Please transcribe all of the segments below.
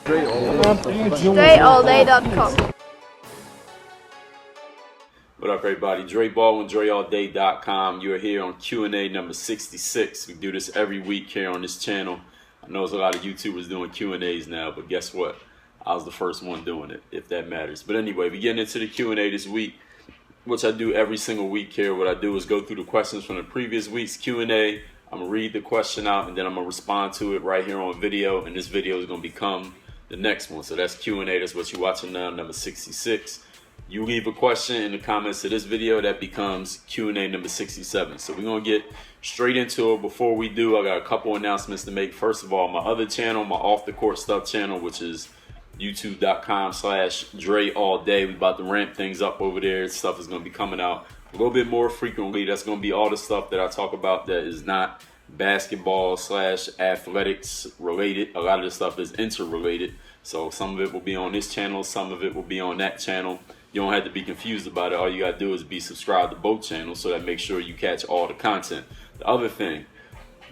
DreAllDay.com. What up, everybody? Dre Baldwin, DreAllDay.com. You're here on Q&A number 66. We do this every week here on this channel. I know there's a lot of YouTubers doing Q&As now, but guess what? I was the first one doing it, if that matters. But anyway, we getting into the Q&A this week, which I do every single week here. What I do is go through the questions from the previous week's Q&A. I'm going to read the question out, and then I'm going to respond to it right here on video. And this video is going to become the next one. So that's Q&A. That's what you're watching now, number 66. You leave a question in the comments of this video, that becomes Q&A number 67. So we're going to get straight into it. Before we do, I got a couple announcements to make. First of all, my other channel, my Off the Court Stuff channel, which is youtube.com/DreAllDay. We about to ramp things up over there. Stuff is going to be coming out a little bit more frequently. That's going to be all the stuff that I talk about that is not basketball/athletics related. A lot of the stuff is interrelated. So some of it will be on this channel, some of it will be on that channel. You don't have to be confused about it. All you got to do is be subscribed to both channels, so that makes sure you catch all the content. The other thing,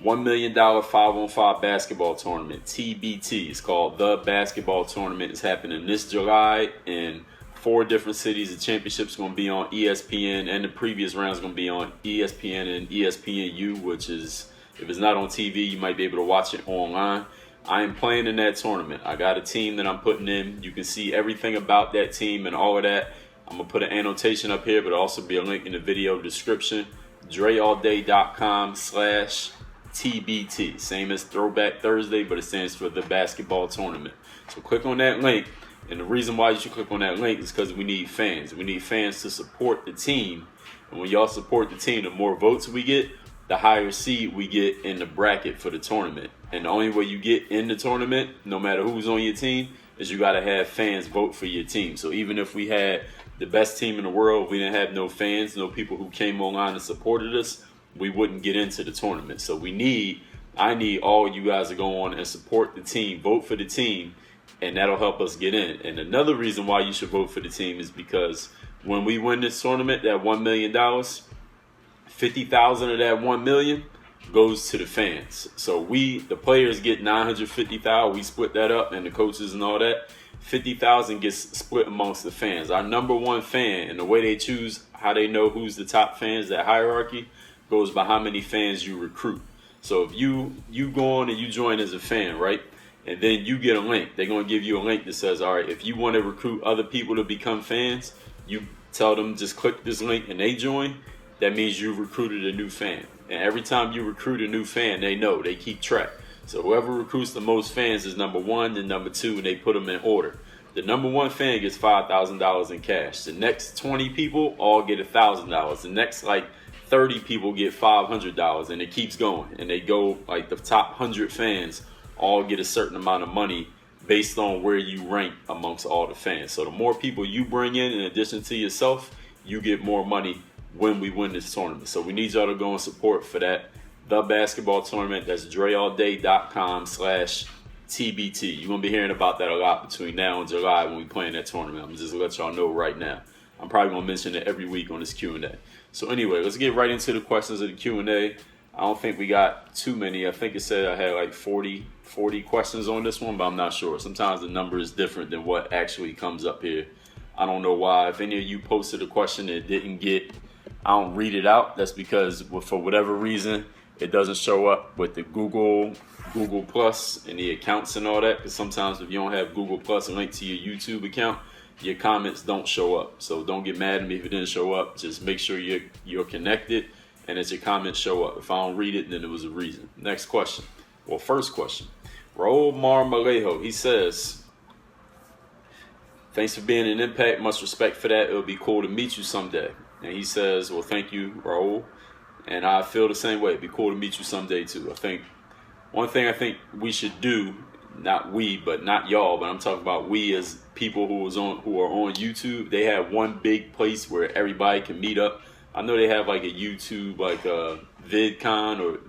$1 million 5-on-5 basketball tournament, TBT. It's called The Basketball Tournament. It's happening this July in 4 different cities. The championship's going to be on ESPN, and the previous round's going to be on ESPN and ESPNU, which is, if it's not on TV, you might be able to watch it online. I am playing in that tournament. I got a team that I'm putting in. You can see everything about that team and all of that. I'm going to put an annotation up here, but it'll also be a link in the video description. DreAllDay.com/TBT. Same as Throwback Thursday, but it stands for the basketball tournament. So click on that link. And the reason why you should click on that link is because we need fans. We need fans to support the team. And when y'all support the team, the more votes we get, the higher seed we get in the bracket for the tournament. And the only way you get in the tournament, no matter who's on your team, is you got to have fans vote for your team. So even if we had the best team in the world, we didn't have no fans, no people who came online and supported us, we wouldn't get into the tournament. So I need all you guys to go on and support the team, vote for the team, and that'll help us get in. And another reason why you should vote for the team is because when we win this tournament, that $1 million, 50,000 of that 1 million goes to the fans. So the players get 950,000. We split that up, and the coaches and all that. 50,000 gets split amongst the fans. Our number one fan, and the way they choose, how they know who's the top fans, that hierarchy goes by how many fans you recruit. So if you go on and you join as a fan, right? And then you get a link. They're going to give you a link that says, all right, if you want to recruit other people to become fans, you tell them just click this link and they join. That means you recruited a new fan. And every time you recruit a new fan, they know, they keep track. So whoever recruits the most fans is number one, then number two, and they put them in order. The number one fan gets $5,000 in cash. The next 20 people all get $1,000. The next 30 people get $500, and it keeps going. And they go the top 100 fans all get a certain amount of money based on where you rank amongst all the fans. So the more people you bring in addition to yourself, you get more money when we win this tournament. So we need y'all to go and support for that. The basketball tournament. That's DreAllDay.com/TBT. You're going to be hearing about that a lot between now and July when we play in that tournament. I'm just going to let y'all know right now. I'm probably going to mention it every week on this Q&A. So anyway, let's get right into the questions of the Q&A. I don't think we got too many. I think it said I had 40 questions on this one, but I'm not sure. Sometimes the number is different than what actually comes up here. I don't know why. If any of you posted a question that didn't get, I don't read it out. That's because for whatever reason, it doesn't show up with the Google Plus and the accounts and all that. Because sometimes if you don't have Google Plus linked to your YouTube account, your comments don't show up. So don't get mad at me if it didn't show up. Just make sure you're connected and that your comments show up. If I don't read it, then there was a reason. Next question. Well, first question. Raul Marmalejo, he says, thanks for being an impact. Much respect for that. It would be cool to meet you someday. And he says, well, thank you, Raul. And I feel the same way. It'd be cool to meet you someday, too. I think one thing I think we should do, not we, but not y'all, but I'm talking about we as people who are on YouTube. They have one big place where everybody can meet up. I know they have a YouTube, a VidCon or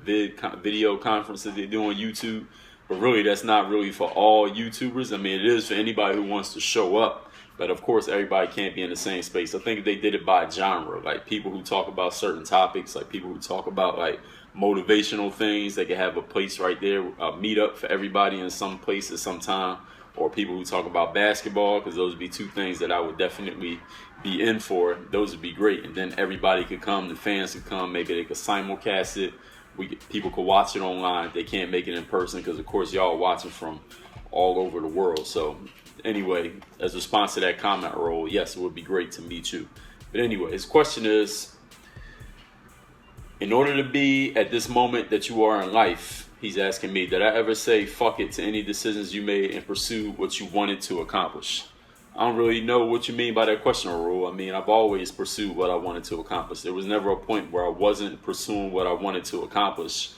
video conference that they do on YouTube. But really, that's not really for all YouTubers. I mean, it is for anybody who wants to show up But of course, everybody can't be in the same space. I think they did it by genre, like people who talk about certain topics, like people who talk about like motivational things. They can have a place right there, a meetup for everybody in some place at some time. Or people who talk about basketball, because those would be two things that I would definitely be in for. Those would be great, and then everybody could come. The fans could come. Maybe they could simulcast it. People could watch it online. They can't make it in person because, of course, y'all are watching from all over the world. So, anyway, as a response to that comment, Roll, yes, it would be great to meet you. But anyway, his question is, in order to be at this moment that you are in life, he's asking me, did I ever say fuck it to any decisions you made and pursue what you wanted to accomplish? I don't really know what you mean by that question, Rule. I mean, I've always pursued what I wanted to accomplish. There was never a point where I wasn't pursuing what I wanted to accomplish.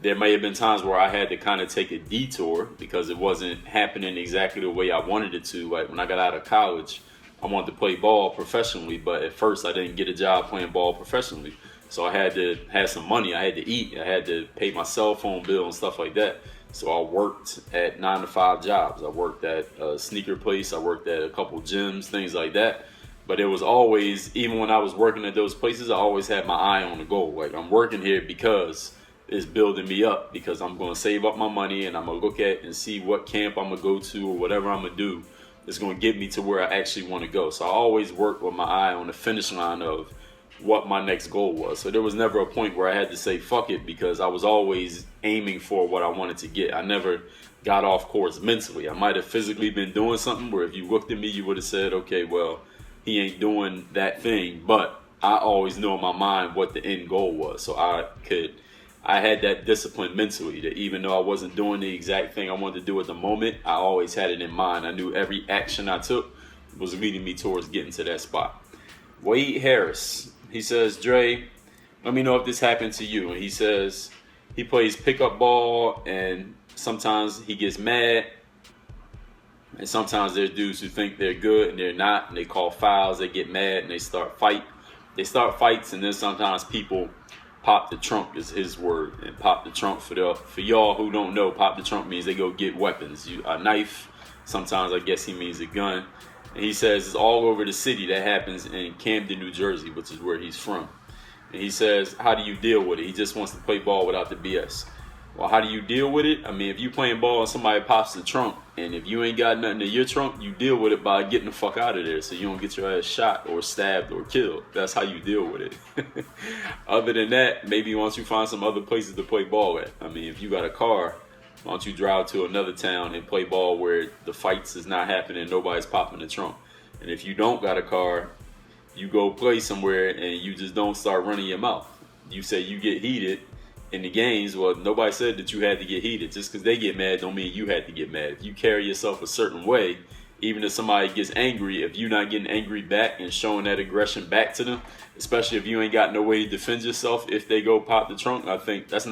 There may have been times where I had to kind of take a detour because it wasn't happening exactly the way I wanted it to. Like when I got out of college, I wanted to play ball professionally, but at first I didn't get a job playing ball professionally. So I had to have some money. I had to eat. I had to pay my cell phone bill and stuff like that. So I worked at 9-to-5 jobs. I worked at a sneaker place. I worked at a couple gyms, things like that. But it was always, even when I was working at those places, I always had my eye on the goal. Like I'm working here because it's building me up, because I'm going to save up my money and I'm going to look at and see what camp I'm going to go to or whatever I'm going to do that's going to get me to where I actually want to go. So I always worked with my eye on the finish line of what my next goal was. So there was never a point where I had to say fuck it, because I was always aiming for what I wanted to get. I never got off course mentally. I might have physically been doing something where if you looked at me, you would have said, okay, well, he ain't doing that thing. But I always knew in my mind what the end goal was. So I had that discipline mentally that even though I wasn't doing the exact thing I wanted to do at the moment, I always had it in mind. I knew every action I took was leading me towards getting to that spot. Wade Harris, he says, Dre, let me know if this happened to you. And he says he plays pickup ball and sometimes he gets mad. And sometimes there's dudes who think they're good and they're not. And they call fouls, they get mad and they start fight. They start fights, and then sometimes people pop the trunk is his word. And pop the trunk, for y'all who don't know, pop the trunk means they go get weapons. A knife, sometimes I guess he means a gun. And he says it's all over the city. That happens in Camden, New Jersey, which is where he's from. And he says, how do you deal with it? He just wants to play ball without the BS. Well, how do you deal with it? I mean, if you playing ball and somebody pops the trunk, and if you ain't got nothing in your trunk, you deal with it by getting the fuck out of there so you don't get your ass shot or stabbed or killed. That's how you deal with it. Other than that, maybe once you find some other places to play ball at. I mean, if you got a car, why don't you drive to another town and play ball where the fights is not happening, nobody's popping the trunk. And if you don't got a car, you go play somewhere and you just don't start running your mouth. You say you get heated in the games. Well, nobody said that you had to get heated. Just because they get mad don't mean you had to get mad. If you carry yourself a certain way, even if somebody gets angry, if you're not getting angry back and showing that aggression back to them, especially if you ain't got no way to defend yourself if they go pop the trunk, I think that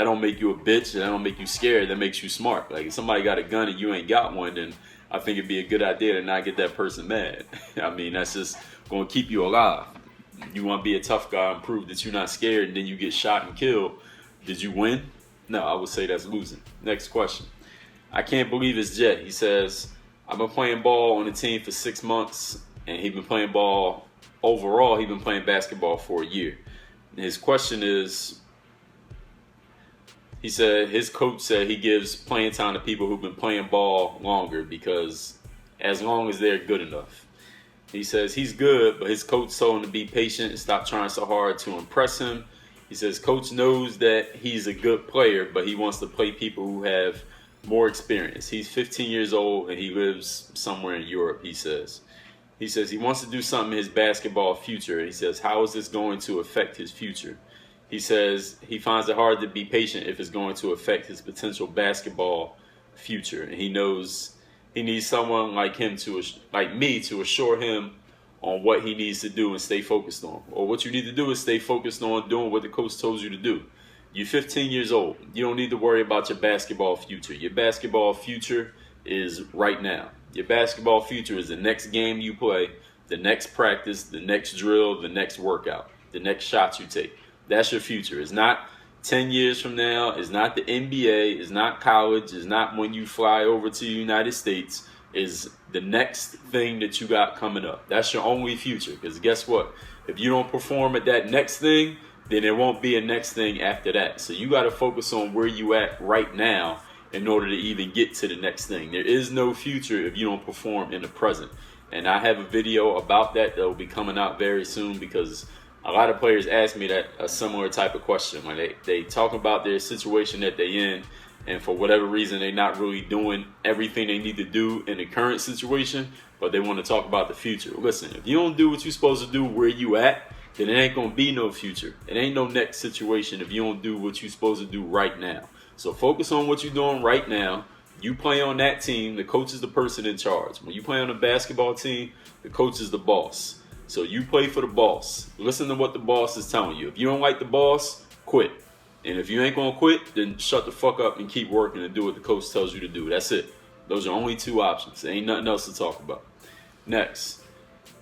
don't make you a bitch, that don't make you scared, that makes you smart. Like if somebody got a gun and you ain't got one, then I think it'd be a good idea to not get that person mad. I mean, that's just going to keep you alive. You want to be a tough guy and prove that you're not scared, and then you get shot and killed. Did you win? No, I would say that's losing. Next question. I can't believe it's Jet. He says, I've been playing ball on the team for 6 months, and he's been playing ball overall. He's been playing basketball for a year. And his question is, he said his coach said he gives playing time to people who've been playing ball longer because as long as they're good enough. He says he's good, but his coach told him to be patient and stop trying so hard to impress him. He says coach knows that he's a good player, but he wants to play people who have more experience. He's 15 years old and he lives somewhere in Europe, he says. He says he wants to do something in his basketball future. He says, how is this going to affect his future? He says he finds it hard to be patient if it's going to affect his potential basketball future. And he knows he needs someone like me to assure him on what he needs to do and stay focused on. Or what you need to do is stay focused on doing what the coach told you to do. You're 15 years old. You don't need to worry about your basketball future. Your basketball future is right now. Your basketball future is the next game you play, the next practice, the next drill, the next workout, the next shots you take. That's your future. It's not 10 years from now. It's not the NBA. It's not college. It's not when you fly over to the United States. is the next thing that you got coming up. That's your only future. Because guess what? If you don't perform at that next thing, then there won't be a next thing after that. So you got to focus on where you at right now in order to even get to the next thing. There is no future if you don't perform in the present. And I have a video about that will be coming out very soon, because a lot of players ask me that a similar type of question when they talk about their situation that they in, and for whatever reason they're not really doing everything they need to do in the current situation, but they want to talk about the future. Listen, if you don't do what you're supposed to do where you at, then it ain't gonna be no future. It ain't no next situation if you don't do what you're supposed to do right now. So focus on what you're doing right now. You play on that team, the coach is the person in charge. When you play on a basketball team, the coach is the boss. So you play for the boss. Listen to what the boss is telling you. If you don't like the boss, quit. And if you ain't gonna quit, then shut the fuck up and keep working and do what the coach tells you to do. That's it. Those are only two options. There ain't nothing else to talk about. Next,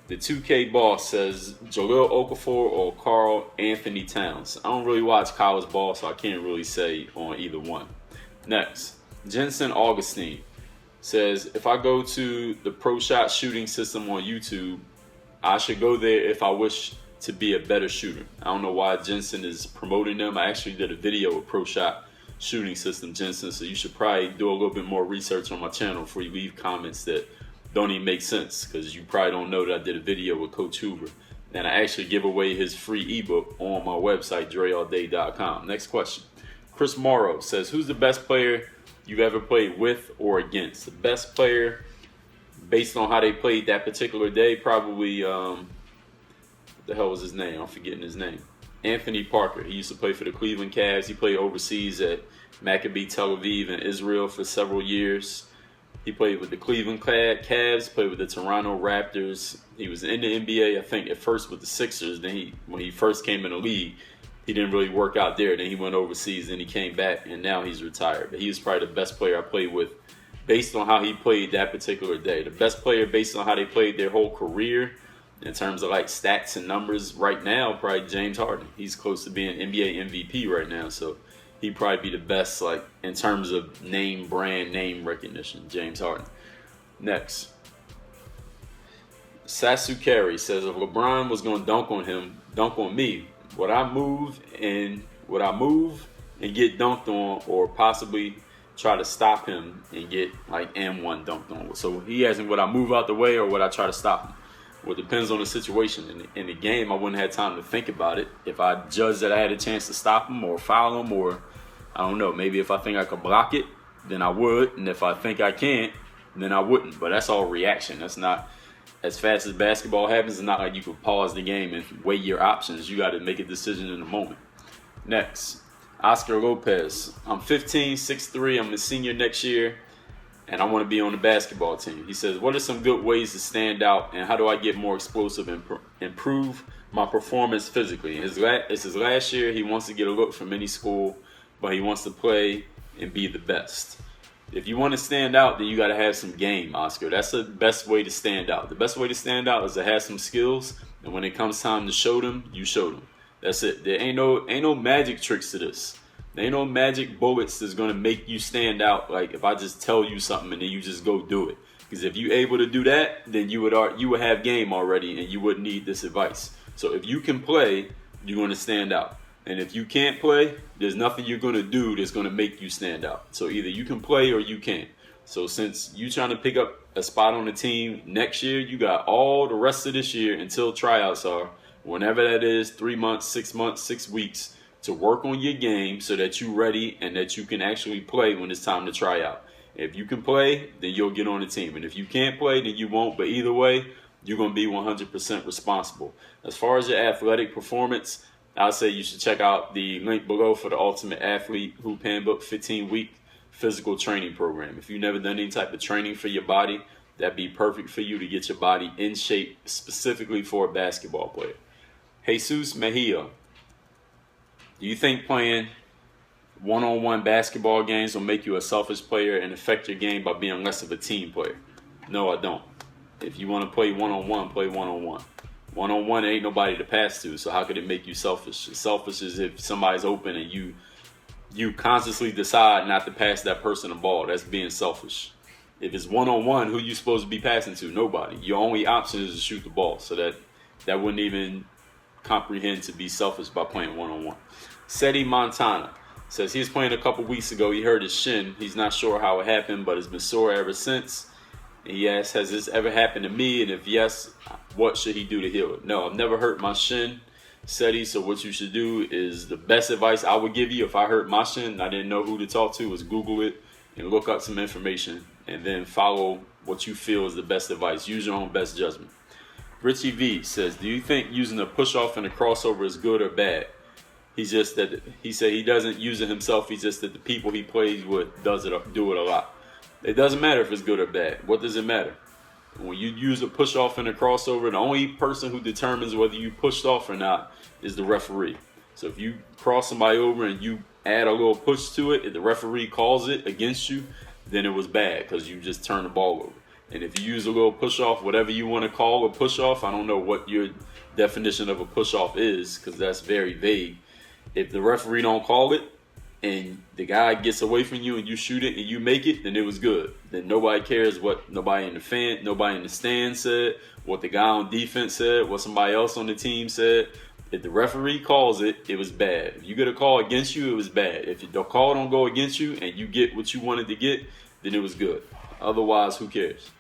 the 2K boss says Jahlil Okafor or Karl Anthony Towns. I don't really watch college ball, so I can't really say on either one. Next, Jensen Augustine says, if I go to the pro shot shooting system on YouTube, I should go there if I wish to be a better shooter. I don't know why Jensen is promoting them. I actually did a video with pro shot shooting system, Jensen, so you should probably do a little bit more research on my channel before you leave comments that don't even make sense, because you probably don't know that I did a video with Coach Hoover. And I actually give away his free ebook on my website, dreallday.com. Next question. Chris Morrow says, who's the best player you've ever played with or against? The best player, based on how they played that particular day, probably, what the hell was his name? I'm forgetting his name. Anthony Parker. He used to play for the Cleveland Cavs. He played overseas at Maccabi Tel Aviv in Israel for several years. He played with the Cleveland Cavs, played with the Toronto Raptors. He was in the NBA, I think, at first with the Sixers. Then when he first came in the league, he didn't really work out there. Then he went overseas, then he came back, and now he's retired. But he was probably the best player I played with based on how he played that particular day. The best player based on how they played their whole career in terms of like stats and numbers right now, probably James Harden. He's close to being NBA MVP right now, so he'd probably be the best like in terms of name, brand, name recognition, James Harden. Next. Sasukari says, if LeBron was going to dunk on me, would I move and get dunked on, or possibly try to stop him and get like M1 dunked on? So he asking, would I move out the way or would I try to stop him? Well, it depends on the situation. In the game, I wouldn't have time to think about it. If I judged that I had a chance to stop him or foul him, or I don't know, maybe if I think I could block it, then I would. And if I think I can't, then I wouldn't. But that's all reaction. That's not, as fast as basketball happens, it's not like you can pause the game and weigh your options. You got to make a decision in the moment. Next, Oscar Lopez. I'm 15, 6'3". I'm a senior next year, and I want to be on the basketball team. He says, what are some good ways to stand out, and how do I get more explosive and improve my performance physically? It's his last year. He wants to get a look from any school, but he wants to play and be the best. If you want to stand out, then you got to have some game, Oscar. That's the best way to stand out. The best way to stand out is to have some skills, and when it comes time to show them, you show them. That's it. There ain't no magic tricks to this. There ain't no magic bullets that's going to make you stand out, like if I just tell you something and then you just go do it. Because if you're able to do that, then you would have game already and you wouldn't need this advice. So if you can play, you're going to stand out. And if you can't play, there's nothing you're going to do that's going to make you stand out. So either you can play or you can't. So since you're trying to pick up a spot on the team next year, you got all the rest of this year until tryouts are, whenever that is, 3 months, 6 months, 6 weeks, to work on your game so that you're ready and that you can actually play when it's time to try out. If you can play, then you'll get on the team. And if you can't play, then you won't. But either way, you're going to be 100% responsible. As far as your athletic performance, I'd say you should check out the link below for the Ultimate Athlete Hoop Handbook 15-week physical training program. If you've never done any type of training for your body, that'd be perfect for you to get your body in shape specifically for a basketball player. Jesus Mejia, do you think playing one-on-one basketball games will make you a selfish player and affect your game by being less of a team player? No, I don't. If you want to play one-on-one, play one-on-one. One-on-one ain't nobody to pass to, so how could it make you selfish? Selfish is if somebody's open and you consciously decide not to pass that person the ball. That's being selfish. If it's one-on-one, who you supposed to be passing to? Nobody. Your only option is to shoot the ball. So that wouldn't even comprehend to be selfish by playing one-on-one. Seti Montana says he was playing a couple weeks ago. He hurt his shin. He's not sure how it happened, but it's been sore ever since. And he asks, has this ever happened to me? And if yes, what should he do to heal it? No, I've never hurt my shin, Seti. So what you should do is, the best advice I would give you if I hurt my shin and I didn't know who to talk to, is Google it and look up some information and then follow what you feel is the best advice. Use your own best judgment. Richie V says, do you think using a push-off and a crossover is good or bad? He said he doesn't use it himself. He's just that the people he plays with do it a lot. It doesn't matter if it's good or bad. What does it matter? When you use a push-off and a crossover, the only person who determines whether you pushed off or not is the referee. So if you cross somebody over and you add a little push to it, if the referee calls it against you, then it was bad because you just turned the ball over. And if you use a little push-off, whatever you want to call a push-off, I don't know what your definition of a push-off is because that's very vague. If the referee don't call it and the guy gets away from you and you shoot it and you make it, then it was good. Then nobody cares what nobody in the stand said, what the guy on defense said, what somebody else on the team said. If the referee calls it, it was bad. If you get a call against you, it was bad. If the call don't go against you and you get what you wanted to get, then it was good. Otherwise, who cares?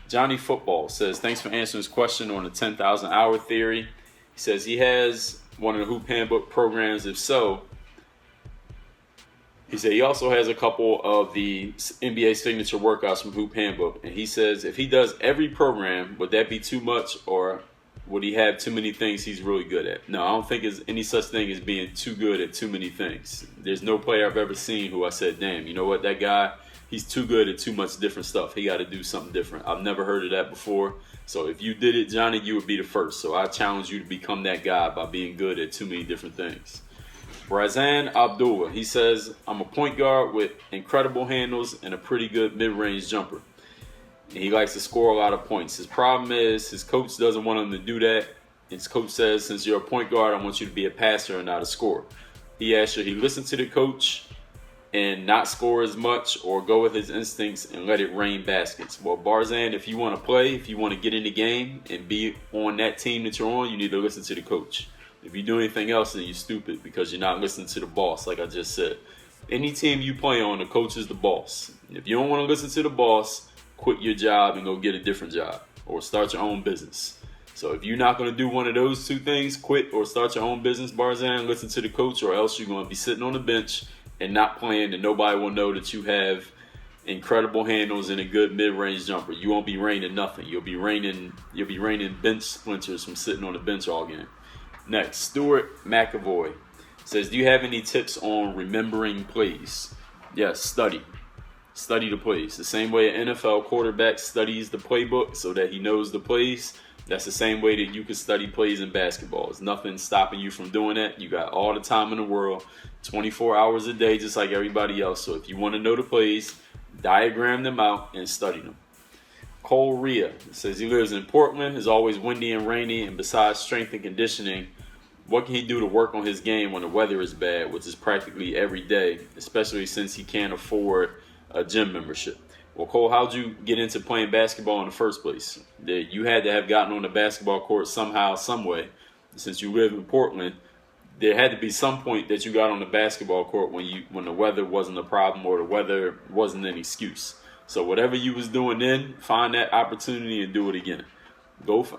Johnny Football says, thanks for answering his question on the 10,000 hour theory. He says he has one of the Hoop Handbook programs. If so, he said he also has a couple of the NBA signature workouts from Hoop Handbook. And he says if he does every program, would that be too much, or would he have too many things he's really good at? No, I don't think there's any such thing as being too good at too many things. There's no player I've ever seen who I said, damn, you know what, that guy, he's too good at too much different stuff. He got to do something different. I've never heard of that before. So if you did it, Johnny, you would be the first. So I challenge you to become that guy by being good at too many different things. Razan Abdullah, he says, I'm a point guard with incredible handles and a pretty good mid-range jumper. And he likes to score a lot of points. His problem is his coach doesn't want him to do that. His coach says, since you're a point guard, I want you to be a passer and not a scorer. He asks, should he listen to the coach and not score as much, or go with his instincts and let it rain baskets? Well, Barzan, if you want to play, if you want to get in the game and be on that team that you're on, you need to listen to the coach. If you do anything else, then you're stupid because you're not listening to the boss, like I just said. Any team you play on, the coach is the boss. If you don't want to listen to the boss, quit your job and go get a different job or start your own business. So if you're not going to do one of those two things, quit or start your own business, Barzan, listen to the coach, or else you're going to be sitting on the bench and not playing, and nobody will know that you have incredible handles and a good mid-range jumper. You won't be raining nothing. You'll be raining bench splinters from sitting on the bench all game. Next, Stuart McAvoy says, do you have any tips on remembering plays? Yes, study. Study the plays. The same way an NFL quarterback studies the playbook so that he knows the plays, that's the same way that you can study plays in basketball. There's nothing stopping you from doing that. You got all the time in the world, 24 hours a day, just like everybody else. So if you want to know the plays, diagram them out and study them. Cole Rhea says he lives in Portland. It's always windy and rainy, and besides strength and conditioning, what can he do to work on his game when the weather is bad, which is practically every day, especially since he can't afford a gym membership? Well, Cole, how'd you get into playing basketball in the first place? You had to have gotten on the basketball court somehow, some way. Since you live in Portland, there had to be some point that you got on the basketball court when the weather wasn't a problem or the weather wasn't an excuse. So whatever you was doing then, find that opportunity and do it again.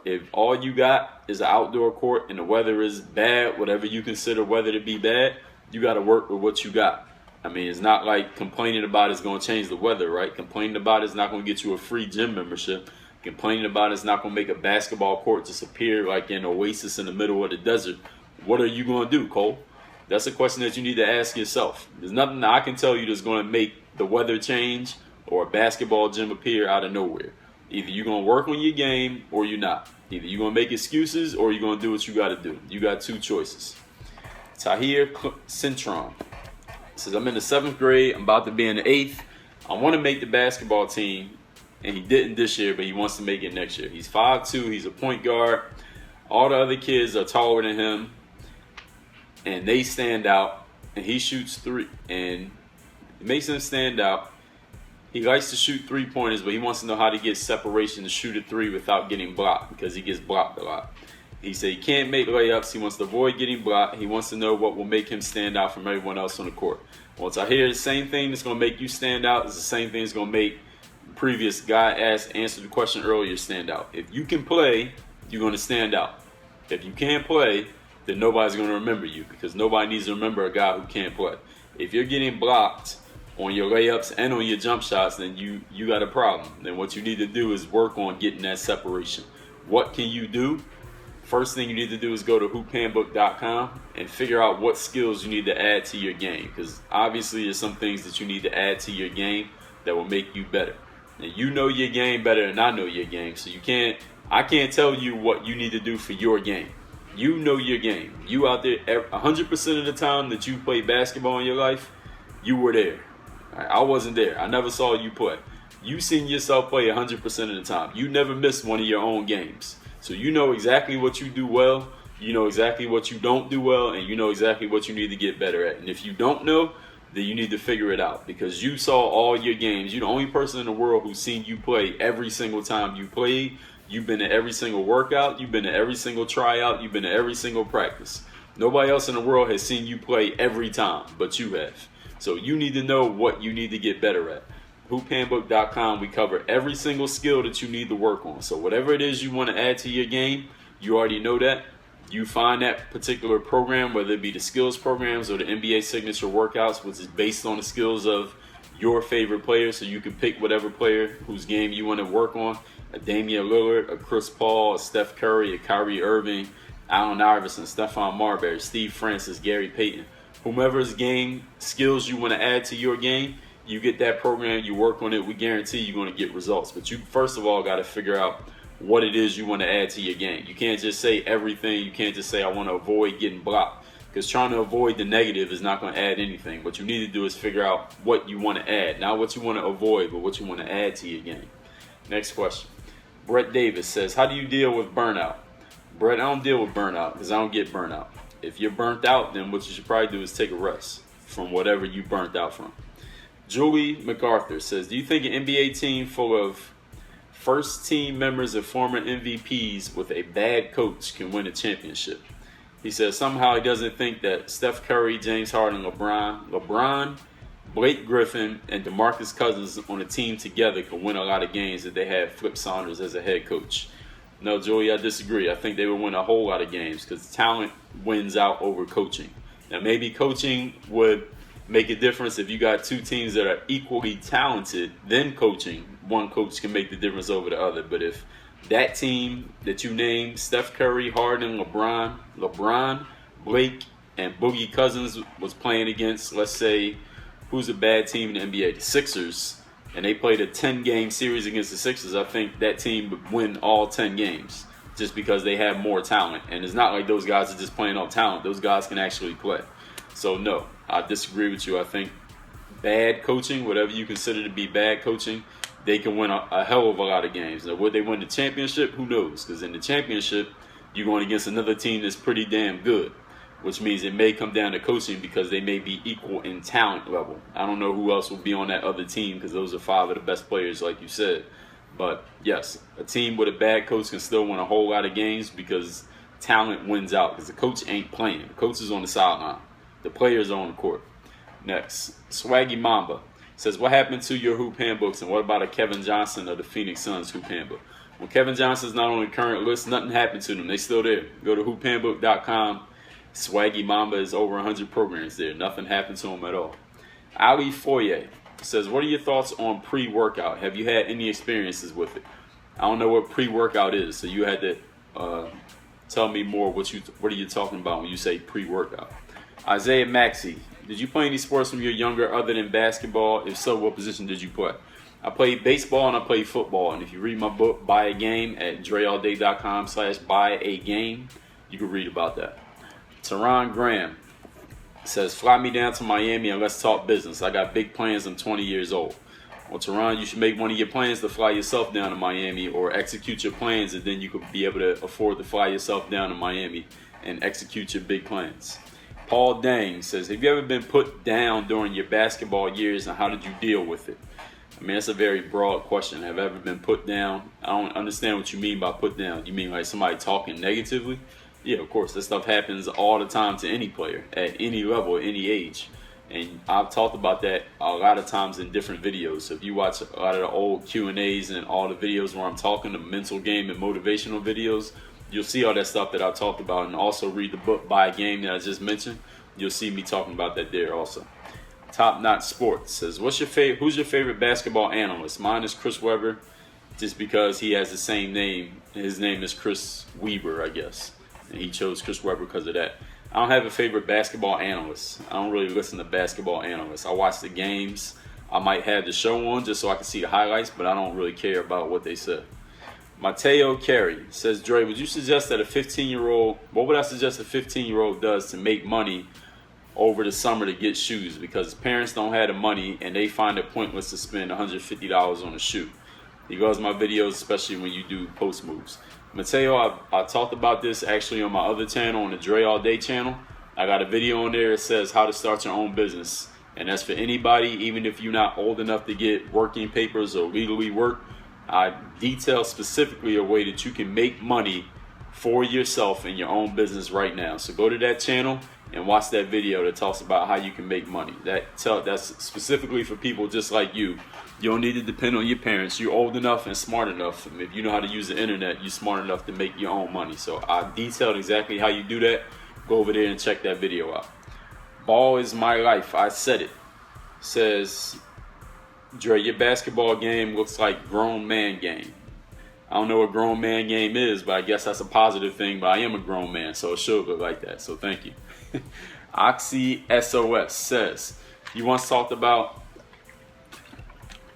If all you got is an outdoor court and the weather is bad, whatever you consider weather to be bad, you got to work with what you got. I mean, it's not like complaining about it's going to change the weather, right? Complaining about it's not going to get you a free gym membership. Complaining about it's not going to make a basketball court disappear like an oasis in the middle of the desert. What are you going to do, Cole? That's a question that you need to ask yourself. There's nothing that I can tell you that's going to make the weather change or a basketball gym appear out of nowhere. Either you're going to work on your game or you're not. Either you're going to make excuses or you're going to do what you got to do. You got two choices. Tahir Cintron says, I'm in the 7th grade. I'm about to be in the 8th. I want to make the basketball team, and he didn't this year, but he wants to make it next year. He's 5'2". He's a point guard. All the other kids are taller than him, and they stand out, and he shoots three, and it makes him stand out. He likes to shoot three-pointers, but he wants to know how to get separation to shoot a three without getting blocked because he gets blocked a lot. He said he can't make layups. He wants to avoid getting blocked. He wants to know what will make him stand out from everyone else on the court. Once I hear the same thing that's going to make you stand out is the same thing that's going to make the previous guy answered the question earlier stand out. If you can play, you're going to stand out. If you can't play, then nobody's going to remember you because nobody needs to remember a guy who can't play. If you're getting blocked on your layups and on your jump shots, then you got a problem. Then what you need to do is work on getting that separation. What can you do? First thing you need to do is go to hoophandbook.com and figure out what skills you need to add to your game. Because obviously there's some things that you need to add to your game that will make you better. And you know your game better than I know your game. So I can't tell you what you need to do for your game. You know your game. You out there 100% of the time that you play basketball in your life, you were there. I wasn't there. I never saw you play. You seen yourself play 100% of the time. You never missed one of your own games. So you know exactly what you do well, you know exactly what you don't do well, and you know exactly what you need to get better at. And if you don't know, then you need to figure it out because you saw all your games. You're the only person in the world who's seen you play every single time you played. You've been to every single workout. You've been to every single tryout. You've been to every single practice. Nobody else in the world has seen you play every time, but you have. So you need to know what you need to get better at. Hoophandbook.com, we cover every single skill that you need to work on. So whatever it is you want to add to your game, you already know that. You find that particular program, whether it be the skills programs or the NBA signature workouts, which is based on the skills of your favorite player. So you can pick whatever player whose game you want to work on. A Damian Lillard, a Chris Paul, a Steph Curry, a Kyrie Irving, Allen Iverson, Stephon Marbury, Steve Francis, Gary Payton. Whomever's game skills you want to add to your game, you get that program, you work on it, we guarantee you're going to get results. But you first of all got to figure out what it is you want to add to your game. You can't just say everything. You can't just say I want to avoid getting blocked because trying to avoid the negative is not going to add anything. What you need to do is figure out what you want to add. Not what you want to avoid, but what you want to add to your game. Next question. Brett Davis says, how do you deal with burnout? Brett, I don't deal with burnout because I don't get burnout. If you're burnt out, then what you should probably do is take a rest from whatever you burnt out from. Julie MacArthur says, do you think an NBA team full of first team members of former MVPs with a bad coach can win a championship? He says somehow he doesn't think that Steph Curry, James Harden, LeBron, Blake Griffin, and DeMarcus Cousins on a team together can win a lot of games if they had Flip Saunders as a head coach. No, Joey, I disagree. I think they would win a whole lot of games because talent wins out over coaching. Now, maybe coaching would make a difference if you got two teams that are equally talented, then coaching. One coach can make the difference over the other. But if that team that you named, Steph Curry, Harden, LeBron, Blake, and Boogie Cousins was playing against, let's say, who's a bad team in the NBA? The Sixers. And they played a 10-game series against the Sixers, I think that team would win all 10 games just because they have more talent. And it's not like those guys are just playing on talent. Those guys can actually play. So, no, I disagree with you. I think bad coaching, whatever you consider to be bad coaching, they can win a hell of a lot of games. Now, would they win the championship? Who knows? Because in the championship, you're going against another team that's pretty damn good, which means it may come down to coaching because they may be equal in talent level. I don't know who else will be on that other team because those are 5 of the best players, like you said. But, yes, a team with a bad coach can still win a whole lot of games because talent wins out because the coach ain't playing. The coach is on the sideline. The players are on the court. Next, Swaggy Mamba says, what happened to your hoop handbooks and what about a Kevin Johnson of the Phoenix Suns hoop handbook? Well, Kevin Johnson's not on the current list. Nothing happened to them. They still there. Go to hoophandbook.com. Swaggy Mamba is over 100 programs there. Nothing happened to him at all. Ali Foyer says, what are your thoughts on pre-workout? Have you had any experiences with it? I don't know what pre-workout is, so you had to tell me more. What are you talking about when you say pre-workout? Isaiah Maxey, did you play any sports when you were younger other than basketball? If so, what position did you play? I played baseball and I played football. And if you read my book, Buy a Game, at dreallday.com/buyagame, you can read about that. Teron Graham says, fly me down to Miami and let's talk business. I got big plans. I'm 20 years old. Well, Teron, you should make one of your plans to fly yourself down to Miami or execute your plans, and then you could be able to afford to fly yourself down to Miami and execute your big plans. Paul Dang says, have you ever been put down during your basketball years and how did you deal with it? I mean, that's a very broad question. Have I ever been put down? I don't understand what you mean by put down. You mean like somebody talking negatively? Yeah, of course. That stuff happens all the time to any player at any level, at any age. And I've talked about that a lot of times in different videos. So if you watch a lot of the old Q&As and all the videos where I'm talking, the mental game and motivational videos, you'll see all that stuff that I've talked about. And also read the book By a Game that I just mentioned. You'll see me talking about that there also. Top Notch Sports says, who's your favorite basketball analyst? Mine is Chris Webber, just because he has the same name. His name is Chris Weber, I guess. And he chose Chris Webber because of that. I don't have a favorite basketball analyst. I don't really listen to basketball analysts. I watch the games. I might have the show on just so I can see the highlights, but I don't really care about what they said. Mateo Carey says, Dre, would you suggest that what would I suggest a 15-year-old does to make money over the summer to get shoes, because parents don't have the money and they find it pointless to spend $150 on a shoe? He loves my videos, especially when you do post moves. Mateo, I talked about this actually on my other channel, on the Dre All Day channel. I got a video on there that says how to start your own business, and that's for anybody, even if you're not old enough to get working papers or legally work. I detail specifically a way that you can make money for yourself in your own business right now. So go to that channel and watch that video that talks about how you can make money. That's specifically for people just like you. You don't need to depend on your parents. You're old enough and smart enough. If you know how to use the internet, you're smart enough to make your own money. So I detailed exactly how you do that. Go over there and check that video out. Ball is my life. I said it. Says, Dre, your basketball game looks like grown man game. I don't know what grown man game is, but I guess that's a positive thing. But I am a grown man, so it should look like that. So thank you. Oxy SOS says, you once talked about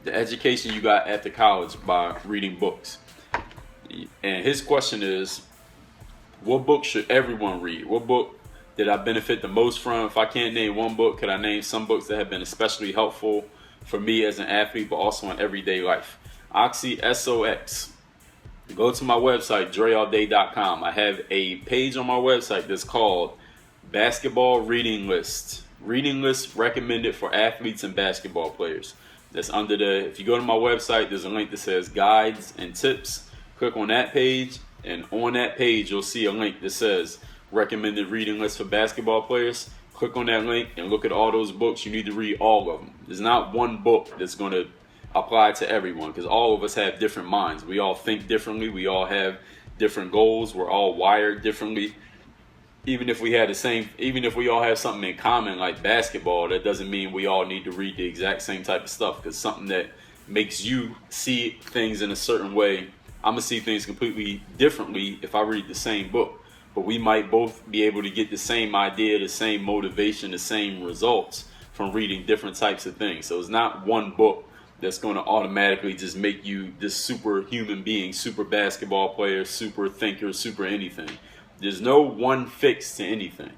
the education you got at the college by reading books. And his question is, what book should everyone read? What book did I benefit the most from? If I can't name one book, could I name some books that have been especially helpful for me as an athlete, but also in everyday life? Oxy SOX. Go to my website, dreallday.com. I have a page on my website that's called Basketball Reading List. Reading list recommended for athletes and basketball players. That's if you go to my website, there's a link that says Guides and Tips. Click on that page, and on that page, you'll see a link that says Recommended Reading List for basketball players. Click on that link and look at all those books. You need to read all of them. There's not one book that's going to apply to everyone, because all of us have different minds. We all think differently. We all have different goals. We're all wired differently. Even if we all have something in common like basketball, that doesn't mean we all need to read the exact same type of stuff, because something that makes you see things in a certain way, I'm going to see things completely differently if I read the same book. But we might both be able to get the same idea, the same motivation, the same results from reading different types of things. So it's not one book that's going to automatically just make you this super human being, super basketball player, super thinker, super anything. There's no one fix to anything.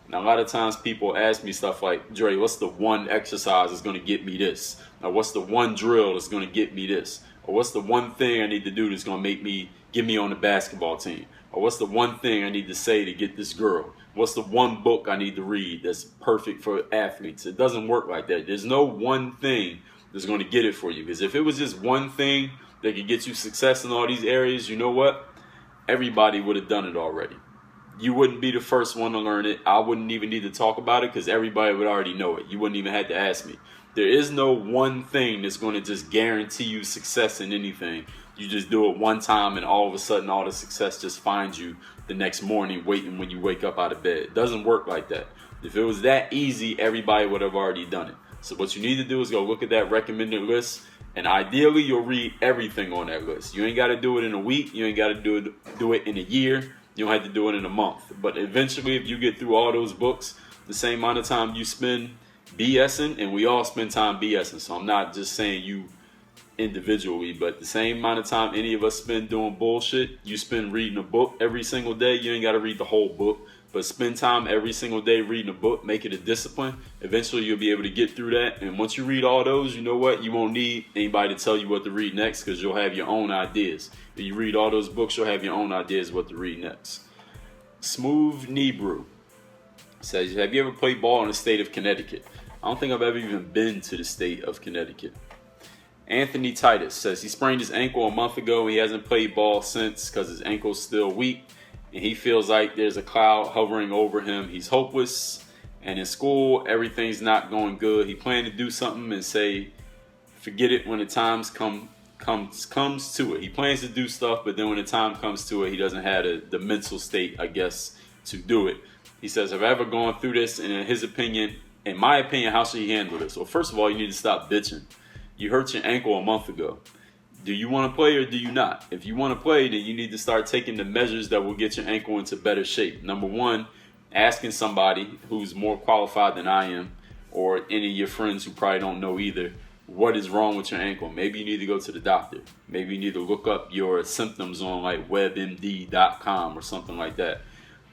Now, a lot of times people ask me stuff like, Dre, what's the one exercise that's going to get me this? Or what's the one drill that's going to get me this? Or what's the one thing I need to do that's going to get me on the basketball team? Or what's the one thing I need to say to get this girl? What's the one book I need to read that's perfect for athletes? It doesn't work like that. There's no one thing that's going to get it for you. Because if it was just one thing that could get you success in all these areas, you know what? Everybody would have done it already. You wouldn't be the first one to learn it. I wouldn't even need to talk about it, because everybody would already know it. You wouldn't even have to ask me. There is no one thing that's going to just guarantee you success in anything. You just do it one time and all of a sudden all the success just finds you the next morning waiting when you wake up out of bed. It doesn't work like that. If it was that easy, everybody would have already done it. So what you need to do is go look at that recommended list, and ideally you'll read everything on that list. You ain't got to do it in a week. You ain't got to do it in a year. You don't have to do it in a month. But eventually, if you get through all those books, the same amount of time you spend BSing, and we all spend time BSing. So I'm not just saying you individually, but the same amount of time any of us spend doing bullshit, you spend reading a book every single day. You ain't got to read the whole book, but spend time every single day reading a book. Make it a discipline. Eventually, you'll be able to get through that. And once you read all those, you know what? You won't need anybody to tell you what to read next, because you'll have your own ideas. If you read all those books, you'll have your own ideas what to read next. Smooth Nebrew says, have you ever played ball in the state of Connecticut? I don't think I've ever even been to the state of Connecticut. Anthony Titus says he sprained his ankle a month ago. He hasn't played ball since because his ankle's still weak. And he feels like there's a cloud hovering over him. He's hopeless. And in school, everything's not going good. He planned to do something and say, forget it when the times comes to it. He plans to do stuff, but then when the time comes to it, he doesn't have the mental state, I guess, to do it. He says, have I ever gone through this? And in my opinion, how should he handle this? Well, first of all, you need to stop bitching. You hurt your ankle a month ago. Do you want to play or do you not? If you want to play, then you need to start taking the measures that will get your ankle into better shape. Number one, asking somebody who's more qualified than I am, or any of your friends who probably don't know either, what is wrong with your ankle. Maybe you need to go to the doctor. Maybe you need to look up your symptoms on like webmd.com or something like that.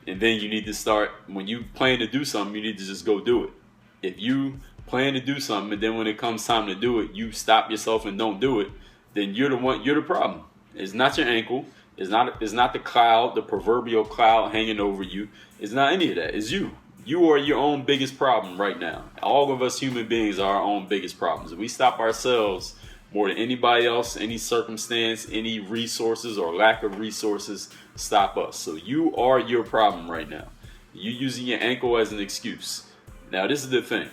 And then you need to start, when you plan to do something, you need to just go do it. If you plan to do something and then when it comes time to do it, you stop yourself and don't do it, then you're the problem. It's not your ankle. It's not the cloud, the proverbial cloud hanging over you. It's not any of that. It's you. You are your own biggest problem right now. All of us human beings are our own biggest problems. If we stop ourselves more than anybody else, any circumstance, any resources or lack of resources stop us. So you are your problem right now. You're using your ankle as an excuse. Now, this is the thing.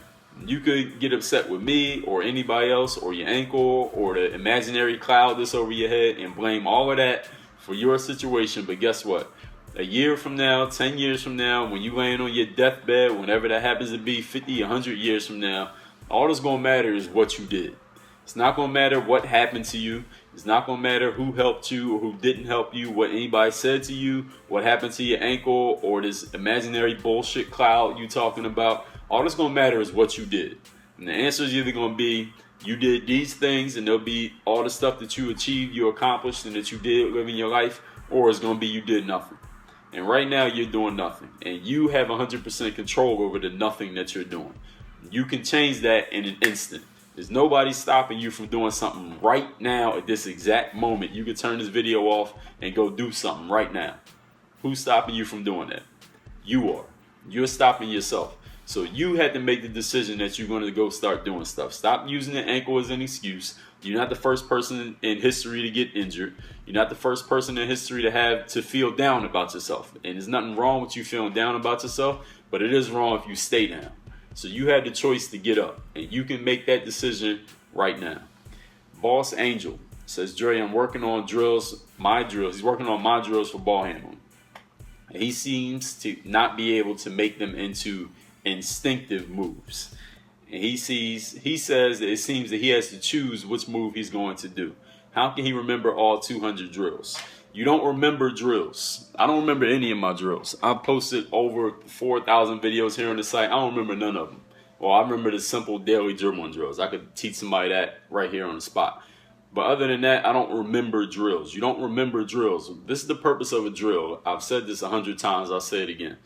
You could get upset with me or anybody else or your ankle or the imaginary cloud that's over your head and blame all of that for your situation. But guess what? A year from now, 10 years from now, when you laying on your deathbed, whenever that happens to be, 50, 100 years from now, all that's going to matter is what you did. It's not going to matter what happened to you. It's not going to matter who helped you or who didn't help you, what anybody said to you, what happened to your ankle, or this imaginary bullshit cloud you talking about. All that's going to matter is what you did. And the answer is either going to be you did these things and there'll be all the stuff that you achieved, you accomplished, and that you did living your life, or it's going to be you did nothing. And right now you're doing nothing. And you have 100% control over the nothing that you're doing. You can change that in an instant. There's nobody stopping you from doing something right now at this exact moment. You can turn this video off and go do something right now. Who's stopping you from doing that? You are. You're stopping yourself. So you had to make the decision that you're going to go start doing stuff. Stop using the ankle as an excuse. You're not the first person in history to get injured. You're not the first person in history to feel down about yourself. And there's nothing wrong with you feeling down about yourself, but it is wrong if you stay down. So you had the choice to get up, and you can make that decision right now. Boss Angel says, Dre, I'm working on my drills. He's working on my drills for ball handling. He seems to not be able to make them into instinctive moves. And he says that it seems that he has to choose which move he's going to do. How can he remember all 200 drills? You don't remember drills. I don't remember any of my drills. I've posted over 4,000 videos here on the site. I don't remember none of them. Well, I remember the simple daily dribbling drills. I could teach somebody that right here on the spot. But other than that, I don't remember drills. You don't remember drills. This is the purpose of a drill. I've said this 100 times. I'll say it again.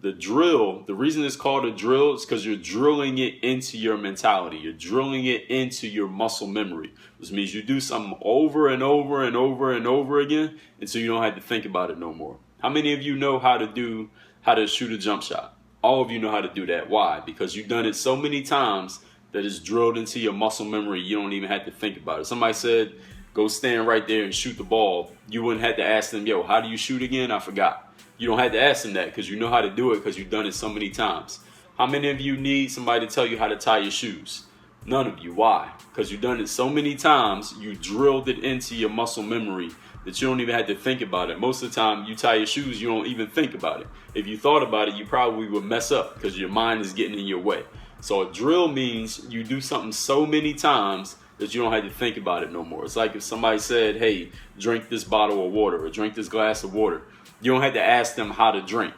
The drill, the reason it's called a drill is because you're drilling it into your mentality. You're drilling it into your muscle memory, which means you do something over and over and over and over again until you don't have to think about it no more. How many of you know how to shoot a jump shot? All of you know how to do that. Why? Because you've done it so many times that it's drilled into your muscle memory. You don't even have to think about it. Somebody said, go stand right there and shoot the ball. You wouldn't have to ask them, yo, how do you shoot again? I forgot. You don't have to ask them that because you know how to do it because you've done it so many times. How many of you need somebody to tell you how to tie your shoes? None of you. Why? Because you've done it so many times, you drilled it into your muscle memory that you don't even have to think about it. Most of the time, you tie your shoes, you don't even think about it. If you thought about it, you probably would mess up because your mind is getting in your way. So a drill means you do something so many times that you don't have to think about it no more. It's like if somebody said, hey, drink this bottle of water or drink this glass of water. You don't have to ask them how to drink.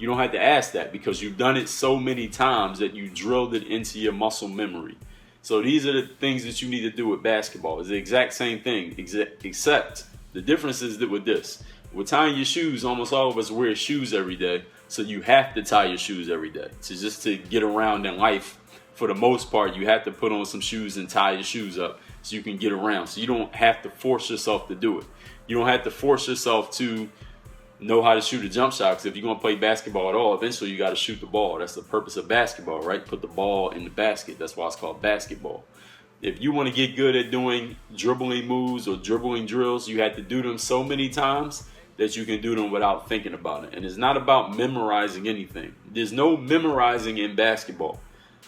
You don't have to ask that because you've done it so many times that you drilled it into your muscle memory. So these are the things that you need to do with basketball. It's the exact same thing, except the difference is that with this. With tying your shoes, almost all of us wear shoes every day. So you have to tie your shoes every day. So just to get around in life, for the most part, you have to put on some shoes and tie your shoes up so you can get around. So you don't have to force yourself to do it. You don't have to force yourself to know how to shoot a jump shot, because if you're going to play basketball at all, eventually you got to shoot the ball. That's the purpose of basketball, right? Put the ball in the basket. That's why it's called basketball. If you want to get good at doing dribbling moves or dribbling drills, you have to do them so many times that you can do them without thinking about it. And it's not about memorizing anything. There's no memorizing in basketball.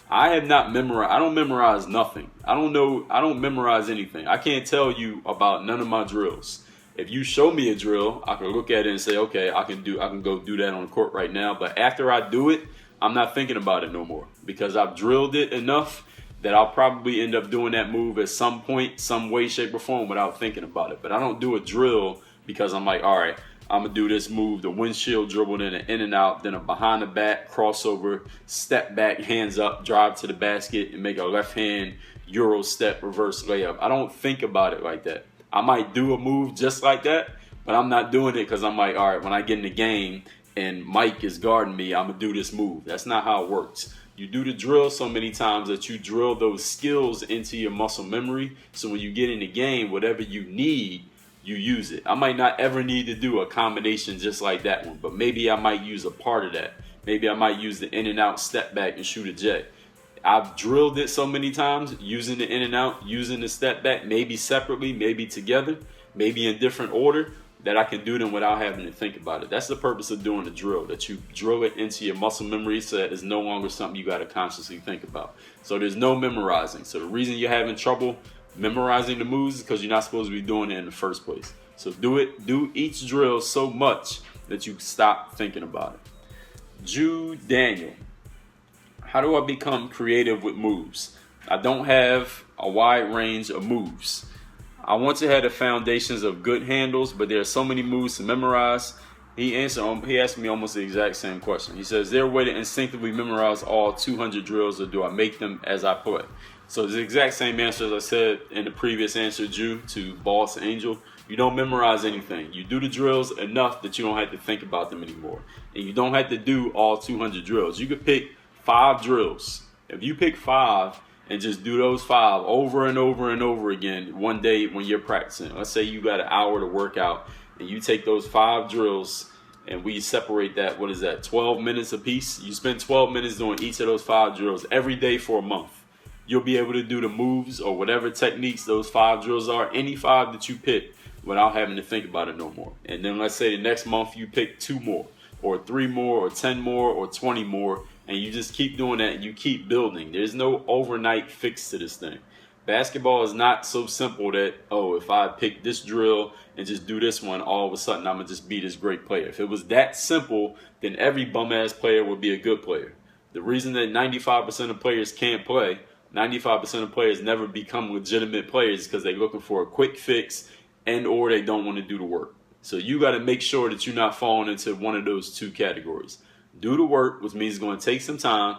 I have not memorized. I don't memorize nothing. I don't memorize anything. I can't tell you about none of my drills. If you show me a drill, I can look at it and say, okay, I can go do that on the court right now. But after I do it, I'm not thinking about it no more, because I've drilled it enough that I'll probably end up doing that move at some point, some way, shape, or form without thinking about it. But I don't do a drill because I'm like, all right, I'm going to do this move, the windshield dribble, then an in and out, then a behind the back, crossover, step back, hands up, drive to the basket, and make a left hand Euro step reverse layup. I don't think about it like that. I might do a move just like that, but I'm not doing it because I'm like, all right, when I get in the game and Mike is guarding me, I'm going to do this move. That's not how it works. You do the drill so many times that you drill those skills into your muscle memory. So when you get in the game, whatever you need, you use it. I might not ever need to do a combination just like that one, but maybe I might use a part of that. Maybe I might use the in and out, step back, and shoot a jet. I've drilled it so many times, using the in and out, using the step back, maybe separately, maybe together, maybe in different order, that I can do them without having to think about it. That's the purpose of doing the drill, that you drill it into your muscle memory so that it's no longer something you got to consciously think about. So there's no memorizing. So the reason you're having trouble memorizing the moves is because you're not supposed to be doing it in the first place. So do each drill so much that you stop thinking about it. Jude Daniel: how do I become creative with moves? I don't have a wide range of moves. I want to have the foundations of good handles, but there are so many moves to memorize. He asked me almost the exact same question. He says, is there a way to instinctively memorize all 200 drills, or do I make them as I play? So it's the exact same answer as I said in the previous answer, Jew, to Boss Angel. You don't memorize anything. You do the drills enough that you don't have to think about them anymore. And you don't have to do all 200 drills. You could pick 5 drills. If you pick 5 and just do those 5 over and over and over again one day when you're practicing. Let's say you got an hour to work out, and you take those 5 drills and we separate that, 12 minutes a piece? You spend 12 minutes doing each of those 5 drills every day for a month. You'll be able to do the moves or whatever techniques those 5 drills are, any 5 that you pick, without having to think about it no more. And then let's say the next month you pick 2 more, or 3 more, or 10 more, or 20 more, and you just keep doing that and you keep building. There's no overnight fix to this thing. Basketball is not so simple that, oh, if I pick this drill and just do this one, all of a sudden I'm going to just be this great player. If it was that simple, then every bum-ass player would be a good player. The reason that 95% of players can't play, 95% of players never become legitimate players, is because they're looking for a quick fix and or they don't want to do the work. So you got to make sure that you're not falling into one of those 2 categories. Do the work, which means it's going to take some time,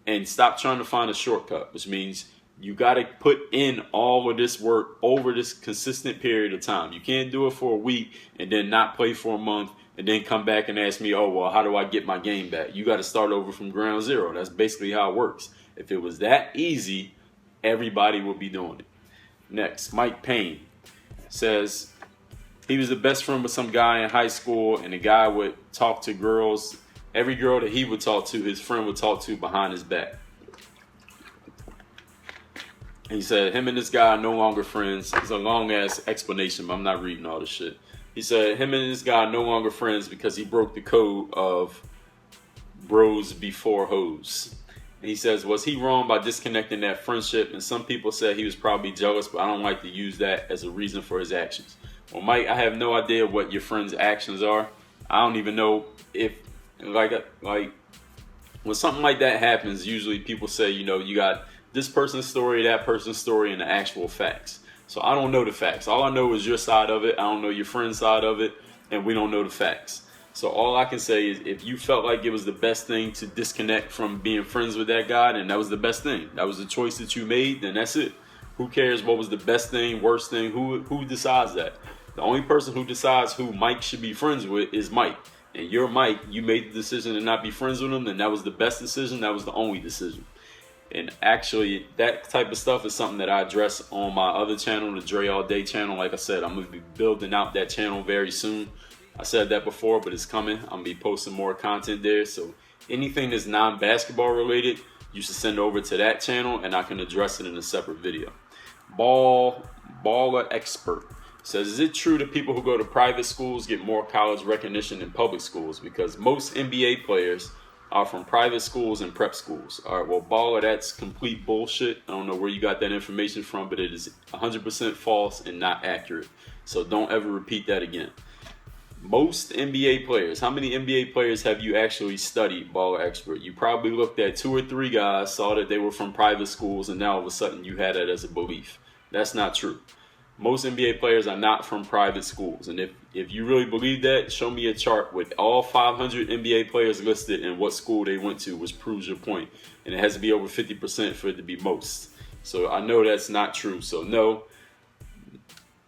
and stop trying to find a shortcut, which means you got to put in all of this work over this consistent period of time. You can't do it for a week and then not play for a month and then come back and ask me, oh, well, how do I get my game back? You got to start over from ground zero. That's basically how it works. If it was that easy, everybody would be doing it. Next, Mike Payne says he was the best friend with some guy in high school, and the guy would talk to girls. Every girl that he would talk to, his friend would talk to behind his back. He said him and this guy are no longer friends. It's a long-ass explanation, but I'm not reading all this shit. He said him and this guy are no longer friends because he broke the code of bros before hoes. And he says, was he wrong by disconnecting that friendship? And some people said he was probably jealous, but I don't like to use that as a reason for his actions. Well, Mike, I have no idea what your friend's actions are. I don't even know if, like when something like that happens, usually people say, you got this person's story, that person's story, and the actual facts. So I don't know the facts. All I know is your side of it. I don't know your friend's side of it, and we don't know the facts. So all I can say is if you felt like it was the best thing to disconnect from being friends with that guy, then that was the best thing. That was the choice that you made, then that's it. Who cares what was the best thing, worst thing? Who decides that? The only person who decides who Mike should be friends with is Mike. And you're Mike. You made the decision to not be friends with him, and that was the best decision. That was the only decision. And actually, that type of stuff is something that I address on my other channel, the Dre All Day channel. Like I said, I'm going to be building out that channel very soon. I said that before, but it's coming. I'm going to be posting more content there. So anything that's non-basketball related, you should send over to that channel, and I can address it in a separate video. Baller Expert says, is it true that people who go to private schools get more college recognition than public schools? Because most NBA players are from private schools and prep schools. All right, well, Baller, that's complete bullshit. I don't know where you got that information from, but it is 100% false and not accurate. So don't ever repeat that again. Most NBA players, how many NBA players have you actually studied, Baller Expert? You probably looked at 2 or 3 guys, saw that they were from private schools, and now all of a sudden you had that as a belief. That's not true. Most NBA players are not from private schools. And if you really believe that, show me a chart with all 500 NBA players listed and what school they went to, which proves your point. And it has to be over 50% for it to be most. So I know that's not true. So no,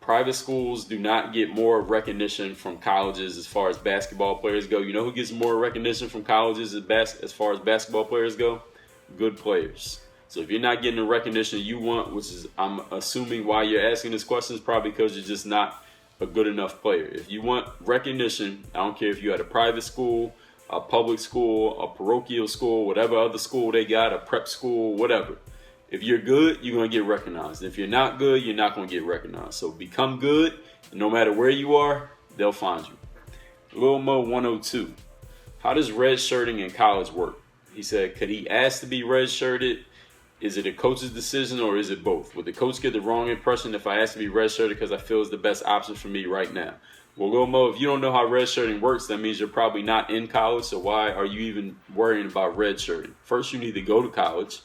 private schools do not get more recognition from colleges as far as basketball players go. You know who gets more recognition from colleges as far as basketball players go? Good players. So if you're not getting the recognition you want, which is, I'm assuming why you're asking this question, is probably because you're just not a good enough player. If you want recognition, I don't care if you're at a private school, a public school, a parochial school, whatever other school they got, a prep school, whatever. If you're good, you're going to get recognized. If you're not good, you're not going to get recognized. So become good, and no matter where you are, they'll find you. Lil Mo 102. How does redshirting in college work? He said, could he ask to be redshirted? Is it a coach's decision or is it both? Would the coach get the wrong impression if I ask to be redshirted because I feel it's the best option for me right now? Well, Lil Mo, if you don't know how redshirting works, that means you're probably not in college, so why are you even worrying about redshirting? First, you need to go to college.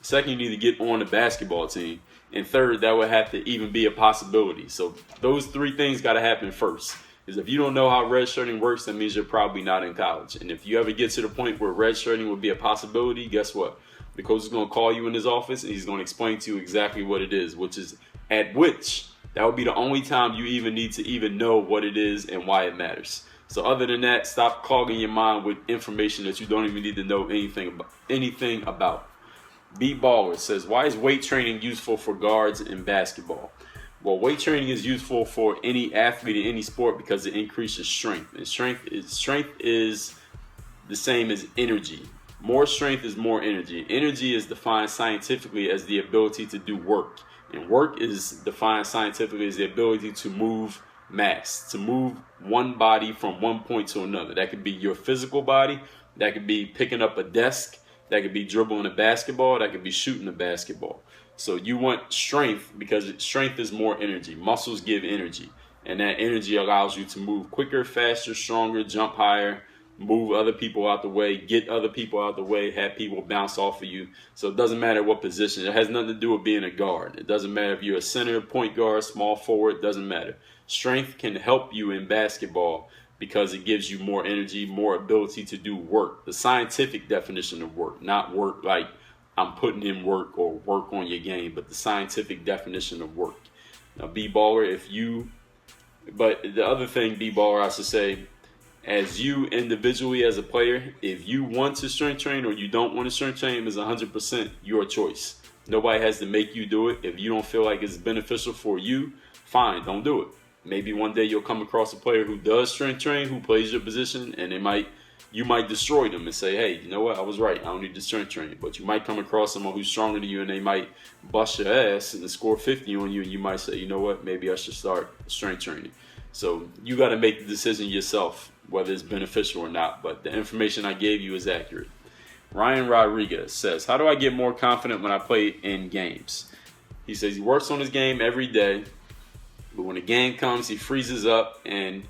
Second, you need to get on the basketball team. And third, that would have to even be a possibility. So those 3 things got to happen first. Is if you don't know how redshirting works, that means you're probably not in college. And if you ever get to the point where redshirting would be a possibility, guess what? The coach is going to call you in his office and he's going to explain to you exactly what it is, which is that would be the only time you even need to even know what it is and why it matters. So other than that, stop clogging your mind with information that you don't even need to know anything about. B Baller says, why is weight training useful for guards in basketball? Well, weight training is useful for any athlete in any sport because it increases strength. And strength is the same as energy. More strength is more energy. Energy is defined scientifically as the ability to do work. And work is defined scientifically as the ability to move mass, to move one body from one point to another. That could be your physical body. That could be picking up a desk. That could be dribbling a basketball. That could be shooting a basketball. So you want strength because strength is more energy. Muscles give energy. And that energy allows you to move quicker, faster, stronger, jump higher, move other people out the way, get other people out the way, have people bounce off of you. So it doesn't matter what position. It has nothing to do with being a guard. It doesn't matter if you're a center, point guard, small forward. It doesn't matter. Strength can help you in basketball because it gives you more energy, more ability to do work. The scientific definition of work, not work like I'm putting in work or work on your game, but the scientific definition of work. Now, B-Baller, but the other thing, B-Baller, I should say, as you individually as a player, if you want to strength train or you don't want to strength train, is 100% your choice. Nobody has to make you do it. If you don't feel like it's beneficial for you, fine, don't do it. Maybe one day you'll come across a player who does strength train, who plays your position, and you might destroy them and say, hey, you know what, I was right, I don't need to strength train. But you might come across someone who's stronger than you and they might bust your ass and score 50 on you, and you might say, you know what, maybe I should start strength training. So you got to make the decision yourself, whether it's beneficial or not. But the information I gave you is accurate. Ryan Rodriguez says, how do I get more confident when I play in games? He says he works on his game every day, but when the game comes, he freezes up. And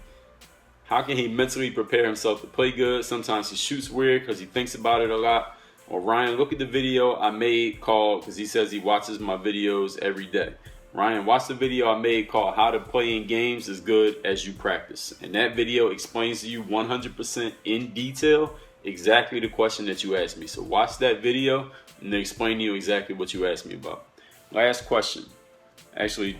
how can he mentally prepare himself to play good? Sometimes he shoots weird because he thinks about it a lot. Or Ryan, look at the video I made called, because he says he watches my videos every day. Ryan, watch the video I made called How to Play in Games as Good as You Practice. And that video explains to you 100% in detail exactly the question that you asked me. So watch that video and then explain to you exactly what you asked me about. Last question. Actually,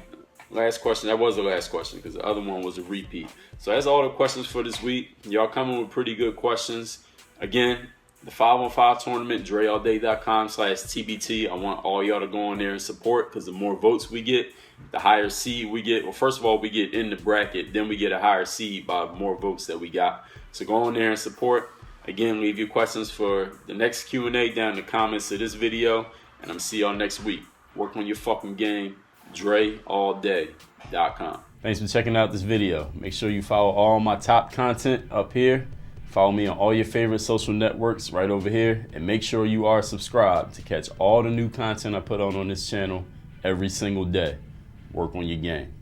last question. That was the last question because the other one was a repeat. So that's all the questions for this week. Y'all coming with pretty good questions. Again, the 5-on-5 tournament, dreallday.com/TBT. I want all y'all to go on there and support because the more votes we get, the higher seed we get. Well, first of all, we get in the bracket. Then we get a higher seed by more votes that we got. So go on there and support. Again, leave your questions for the next Q&A down in the comments of this video. And I'm going to see y'all next week. Work on your fucking game. DreAllDay.com. Thanks for checking out this video. Make sure you follow all my top content up here. Follow me on all your favorite social networks right over here. And make sure you are subscribed to catch all the new content I put on this channel every single day. Work on your game.